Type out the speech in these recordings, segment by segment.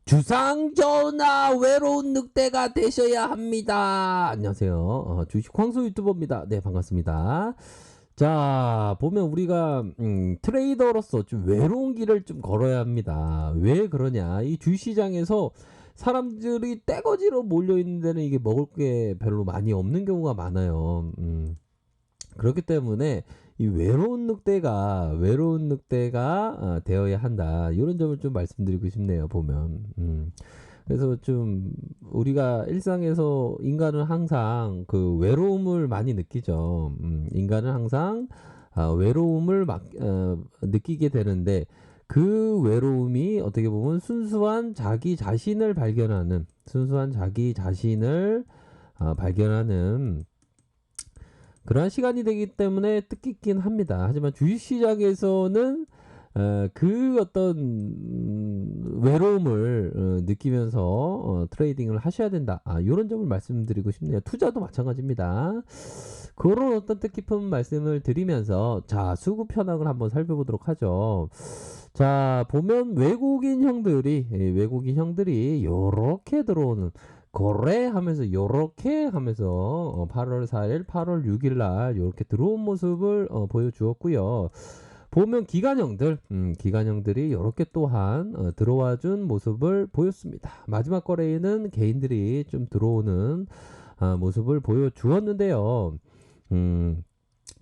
주상전하 외로운 늑대가 되셔야 합니다. 안녕하세요. 주식 황소 유튜버입니다. 네, 반갑습니다. 자, 보면 우리가 트레이더로서 좀 외로운 길을 좀 걸어야 합니다. 왜 그러냐? 이 주시장에서 사람들이 떼거지로 몰려 있는 데는 이게 먹을 게 별로 많이 없는 경우가 많아요. 그렇기 때문에 이 외로운 늑대가 되어야 한다. 이런 점을 좀 말씀드리고 싶네요. 보면. 그래서 좀 우리가 일상에서 인간은 항상 그 외로움을 많이 느끼죠. 인간은 항상 외로움을 느끼게 되는데 그 외로움이 어떻게 보면 순수한 자기 자신을 발견하는 그러한 시간이 되기 때문에 뜻깊긴 합니다. 하지만 주식시장에서는 그 어떤 외로움을 느끼면서 트레이딩을 하셔야 된다. 이런 점을 말씀드리고 싶네요. 투자도 마찬가지입니다. 그런 어떤 뜻깊은 말씀을 드리면서 자, 수급 현황을 한번 살펴보도록 하죠. 자, 보면 외국인 형들이 요렇게 들어오는 거래하면서 요렇게 하면서 8월 4일, 8월 6일 날 요렇게 들어온 모습을 보여주었고요. 보면 기관형들이 요렇게 또한 들어와 준 모습을 보였습니다. 마지막 거래에는 개인들이 좀 들어오는 모습을 보여주었는데요.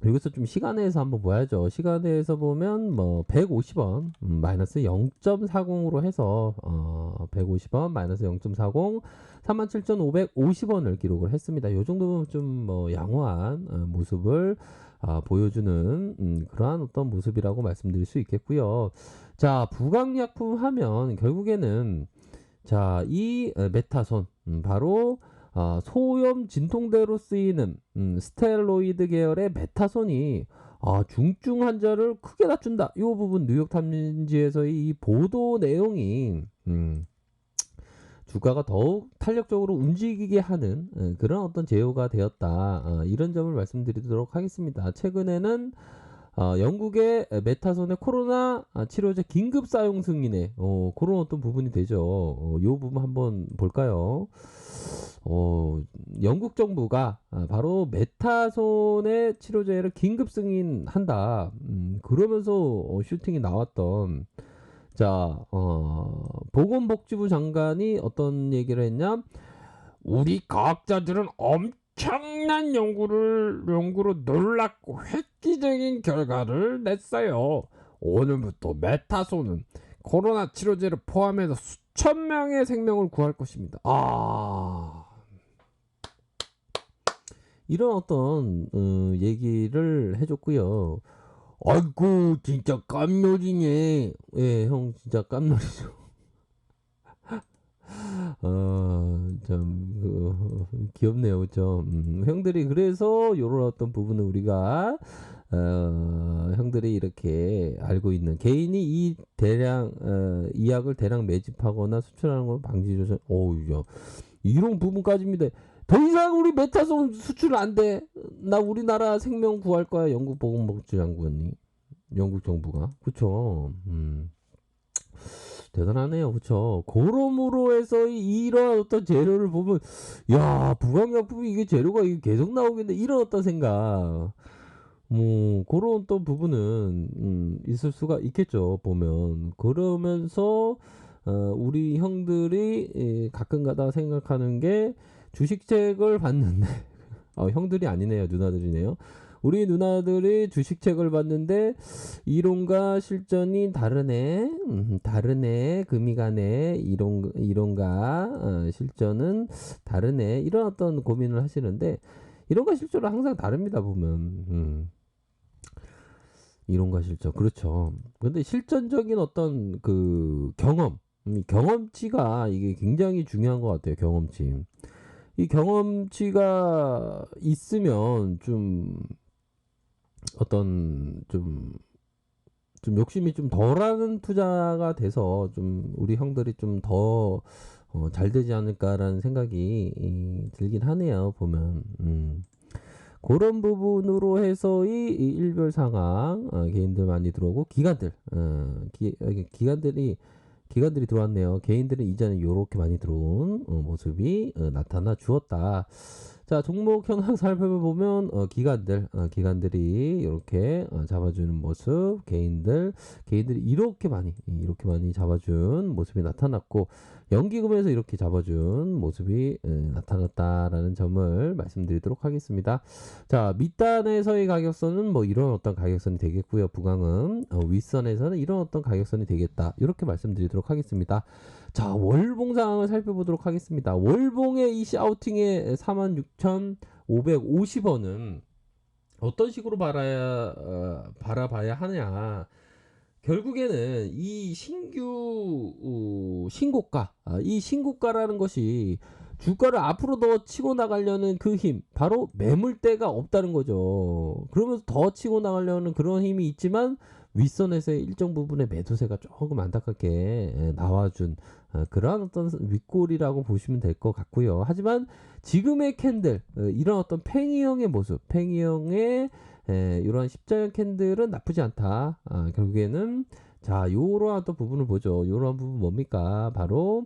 여기서 좀 시간에서 한번 봐야죠. 시간에서 보면 뭐 150원 마이너스 0.40으로 해서 150원 마이너스 0.40 37,550원을 기록을 했습니다. 이 정도면 좀 뭐 양호한 모습을 보여주는 그러한 어떤 모습이라고 말씀드릴 수 있겠고요. 자, 부강약품 하면 결국에는 자, 이 메타손 바로 소염 진통제로 쓰이는 스테로이드 계열의 메타손이 중증 환자를 크게 낮춘다. 이 부분 뉴욕타임즈에서의 이 보도 내용이 주가가 더욱 탄력적으로 움직이게 하는 그런 어떤 제휴가 되었다. 이런 점을 말씀드리도록 하겠습니다. 최근에는 영국의 메타손의 코로나 치료제 긴급 사용 승인에 그런 어떤 부분이 되죠. 이 부분 한번 볼까요? 영국 정부가 바로 메타손의 치료제를 긴급 승인한다. 그러면서 슈팅이 나왔던 자, 보건복지부 장관이 어떤 얘기를 했냐? 우리 과학자들은 엄청난 연구로 놀랍고 획기적인 결과를 냈어요. 오늘부터 메타손은 코로나 치료제를 포함해서 수천 명의 생명을 구할 것입니다. 이런 어떤 얘기를 해줬고요. 아이고 진짜 깜놀이네. 예, 형 진짜 깜놀이죠. 참 귀엽네요, 그렇죠? 형들이 그래서 요런 어떤 부분을 우리가 형들이 이렇게 알고 있는 개인이 이 약을 대량 매집하거나 수출하는 걸 방지조차. 이런 부분까지입니다. 더 이상 우리 메타손 수출 안 돼. 나 우리나라 생명 구할 거야. 영국 보건복지장관이, 영국 정부가, 그쵸? 대단하네요, 그쵸? 그러므로 해서 이런 어떤 재료를 보면, 야, 부강약품이 이게 재료가 이게 계속 나오겠네. 이런 어떤 생각. 그런 또 부분은 있을 수가 있겠죠. 보면 그러면서 우리 형들이 가끔가다 생각하는 게 주식책을 봤는데 형들이 아니네요, 누나들이네요. 우리 누나들이 주식책을 봤는데 이론과 실전이 다르네, 금이 가네, 이론과 실전은 다르네, 이런 어떤 고민을 하시는데 이론과 실전은 항상 다릅니다. 보면 이론과 실전, 그렇죠. 근데 실전적인 어떤 그 경험치가 이게 굉장히 중요한 것 같아요. 경험치. 이 경험치가 있으면 좀 어떤 좀 욕심이 좀 덜하는 투자가 돼서 좀 우리 형들이 좀 더 잘 되지 않을까라는 생각이 들긴 하네요. 보면 그런 부분으로 해서 이 일별 상황 개인들 많이 들어오고 기관들이 기관들이 들어왔네요. 개인들은 이전에 요렇게 많이 들어온 모습이 나타나 주었다. 자, 종목 현황 살펴보면 기관들이 이렇게 잡아주는 모습, 개인들이 이렇게 많이 잡아준 모습이 나타났고, 연기금에서 이렇게 잡아준 모습이 나타났다라는 점을 말씀드리도록 하겠습니다. 자, 밑단에서의 가격선은 뭐 이런 어떤 가격선이 되겠고요. 부강은 윗선에서는 이런 어떤 가격선이 되겠다. 이렇게 말씀드리도록 하겠습니다. 자, 월봉 상황을 살펴보도록 하겠습니다. 월봉의 이 샤우팅의 46,550원은 어떤 식으로 바라봐야 하냐. 결국에는 이 신고가, 이 신고가라는 것이 주가를 앞으로 더 치고 나가려는 그 힘, 바로 매물대가 없다는 거죠. 그러면서 더 치고 나가려는 그런 힘이 있지만 윗선에서의 일정 부분의 매도세가 조금 안타깝게 나와준 그러한 어떤 윗골이라고 보시면 될 것 같고요. 하지만 지금의 캔들, 이런 어떤 팽이형의 모습, 팽이형의 이런 십자형 캔들은 나쁘지 않다. 결국에는 자, 요러한 또 부분을 보죠. 요러한 부분 뭡니까? 바로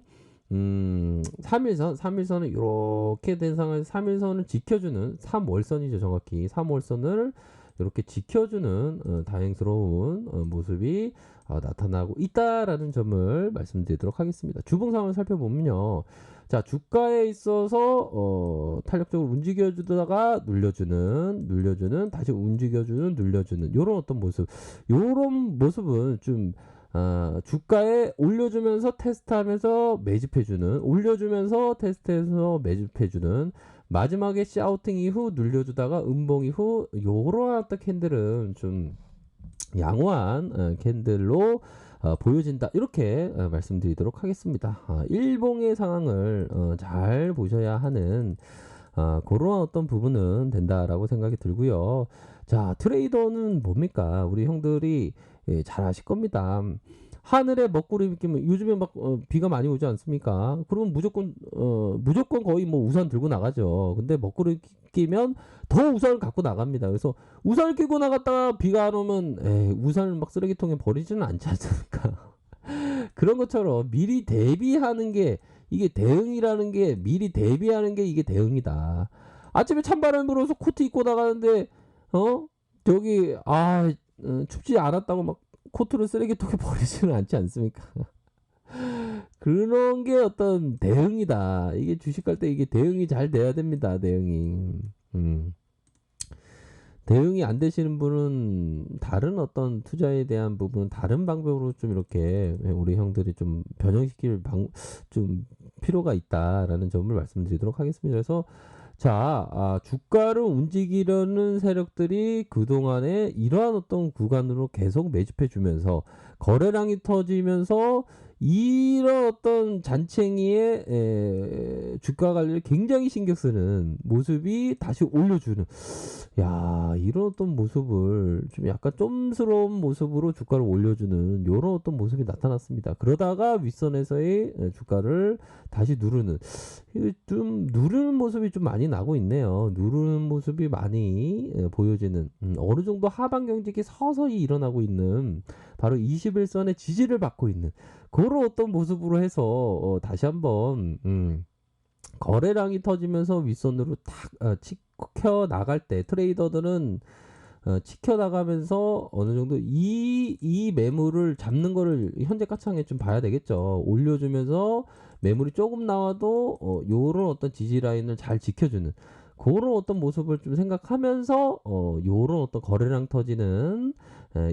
3일선은 이렇게 된 상황에서 3일선을 지켜주는 3월선이죠. 정확히 3월선을 이렇게 지켜주는 다행스러운 모습이 나타나고 있다라는 점을 말씀드리도록 하겠습니다. 주봉 상황을 살펴보면요. 자, 주가에 있어서 탄력적으로 움직여주다가 눌려주는 다시 움직여주는 눌려주는 요런 어떤 모습, 요런 모습은 좀 주가에 올려주면서 테스트하면서 매집해주는, 올려주면서 테스트해서 매집해주는, 마지막에 샤우팅 이후 눌려주다가 음봉 이후 요런 어떤 캔들은 좀 양호한 캔들로 보여진다. 이렇게 말씀드리도록 하겠습니다. 일봉의 상황을 잘 보셔야 하는 그런 어떤 부분은 된다라고 생각이 들고요. 자, 트레이더는 뭡니까? 우리 형들이 잘 아실 겁니다. 하늘에 먹구름이 끼면 요즘에 막 비가 많이 오지 않습니까? 그러면 무조건 거의 뭐 우산 들고 나가죠. 근데 먹구름이 끼면 더 우산을 갖고 나갑니다. 그래서 우산을 끼고 나갔다가 비가 안 오면 우산을 막 쓰레기통에 버리지는 않지 않습니까? 그런 것처럼 미리 대비하는 게 이게 대응이라는 게, 미리 대비하는 게 이게 대응이다. 아침에 찬바람 불어서 코트 입고 나가는데 저기 춥지 않았다고 막 코트를 쓰레기통에 버리지는 않지 않습니까? 그런 게 어떤 대응이다. 이게 주식 갈 때 이게 대응이 잘 돼야 됩니다. 대응이 안 되시는 분은 다른 어떤 투자에 대한 부분, 다른 방법으로 좀 이렇게 우리 형들이 좀 변형시킬 좀 필요가 있다라는 점을 말씀드리도록 하겠습니다. 그래서 자, 주가를 움직이려는 세력들이 그동안에 이러한 어떤 구간으로 계속 매집해 주면서 거래량이 터지면서 이런 어떤 잔챙이의 주가 관리를 굉장히 신경 쓰는 모습이 다시 올려주는, 야, 이런 어떤 모습을 좀 약간 쫌스러운 모습으로 주가를 올려주는 이런 어떤 모습이 나타났습니다. 그러다가 윗선에서의 주가를 다시 누르는 모습이 좀 많이 나고 있네요. 누르는 모습이 많이 보여지는, 어느 정도 하방 경직이 서서히 일어나고 있는, 바로 21선의 지지를 받고 있는 그런 어떤 모습으로 해서 다시 한번 거래량이 터지면서 윗선으로 탁 치켜 나갈 때 트레이더들은 치켜 나가면서 어느 정도 이 매물을 잡는 거를 현재 가창에 좀 봐야 되겠죠. 올려주면서 매물이 조금 나와도 요런 어떤 지지 라인을 잘 지켜주는 그런 어떤 모습을 좀 생각하면서 요런 어떤 거래량 터지는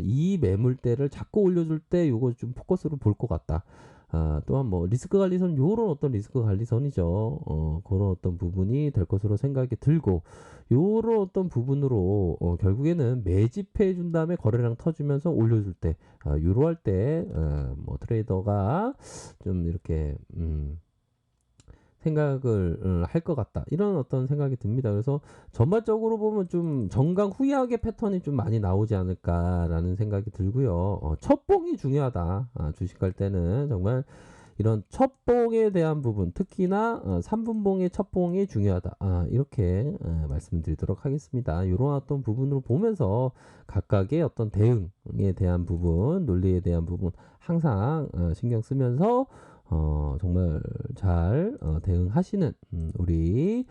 이 매물대를 자꾸 올려줄 때 요거 좀 포커스로 볼 것 같다. 또한 뭐 리스크 관리선, 요런 어떤 리스크 관리선이죠. 그런 어떤 부분이 될 것으로 생각이 들고, 요런 어떤 부분으로 결국에는 매집해 준 다음에 거래량 터지면서 올려줄 때, 요럴 때 뭐 트레이더가 좀 이렇게 생각을 할 것 같다, 이런 어떤 생각이 듭니다. 그래서 전반적으로 보면 좀 정강 후약의 패턴이 좀 많이 나오지 않을까라는 생각이 들고요. 첫 봉이 중요하다. 주식 갈 때는 정말 이런 첫봉에 대한 부분, 특히나 3분봉의 첫봉이 중요하다. 이렇게 말씀드리도록 하겠습니다. 이런 어떤 부분으로 보면서 각각의 어떤 대응에 대한 부분, 논리에 대한 부분 항상 신경 쓰면서 정말 잘 대응하시는 우리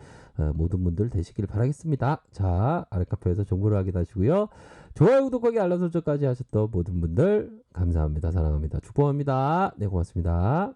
모든 분들 되시길 바라겠습니다. 자, 아랫카페에서 정보를 확인하시고요. 좋아요, 구독하기, 알람 설정까지 하셨던 모든 분들 감사합니다. 사랑합니다. 축복합니다. 네, 고맙습니다.